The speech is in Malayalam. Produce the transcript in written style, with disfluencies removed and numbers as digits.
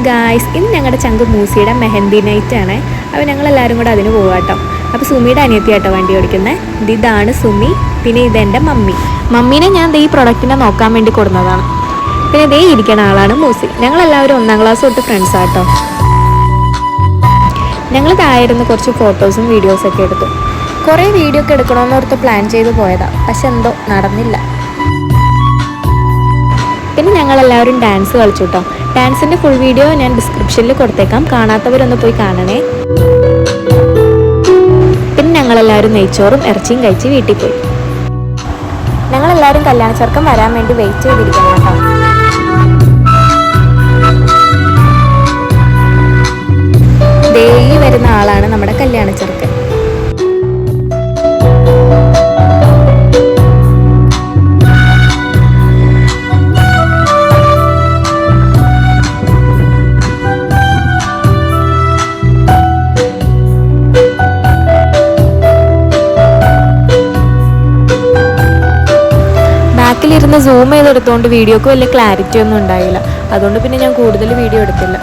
ഗായ്സ്, ഇന്ന് ഞങ്ങളുടെ ചങ്ക് മൂസിയുടെ മെഹന്തി നൈറ്റ് ആണ്. അപ്പോൾ ഞങ്ങളെല്ലാവരും കൂടെ അതിന് പോകാം കേട്ടോ. അപ്പോൾ സുമിയുടെ അനിയത്തിയാട്ടോ വണ്ടി ഓടിക്കുന്നത്. ഇതാണ് സുമി, പിന്നെ ഇതെൻ്റെ മമ്മി. മമ്മീനെ ഞാൻ ഈ പ്രൊഡക്റ്റിനെ നോക്കാൻ വേണ്ടി കൊടുക്കുന്നതാണ്. പിന്നെ ദേ ഇരിക്കുന്ന ആളാണ് മൂസി. ഞങ്ങളെല്ലാവരും 1ാം ക്ലാസ് തൊട്ട് ഫ്രണ്ട്സാട്ടോ. ഞങ്ങൾ താഴെ കുറച്ച് ഫോട്ടോസും വീഡിയോസൊക്കെ എടുത്തു. കുറേ വീഡിയോ ഒക്കെ എടുക്കണമെന്നോർത്ത് പ്ലാൻ ചെയ്ത് പോയതാണ്, പക്ഷെ എന്തോ നടന്നില്ല. പിന്നെ ഞങ്ങളെല്ലാവരും ഡാൻസ് കളിച്ചു കേട്ടോ. ഡാൻസിൻ്റെ ഫുൾ വീഡിയോ ഞാൻ ഡിസ്ക്രിപ്ഷനിൽ കൊടുത്തേക്കാം, കാണാത്തവരൊന്ന് പോയി കാണണേ. പിന്നെ ഞങ്ങളെല്ലാവരും നെയ്ച്ചോറും ഇറച്ചിയും കഴിച്ച് വീട്ടിൽ പോയി. ഞങ്ങളെല്ലാവരും കല്യാണ ചെറുക്കൻ വരാൻ വേണ്ടി വെയിറ്റ് ചെയ്തിരിക്കണം കേട്ടോ. ഡെയിലി വരുന്ന ആളാണ് നമ്മുടെ കല്യാണ ചെറുക്കൻ. ബാക്കിലിരുന്ന് സൂം ചെയ്തെടുത്തുകൊണ്ട് വീഡിയോക്ക് വലിയ ക്ലാരിറ്റി ഒന്നും ഉണ്ടായില്ല. അതുകൊണ്ട് പിന്നെ ഞാൻ കൂടുതൽ വീഡിയോ എടുത്തില്ല.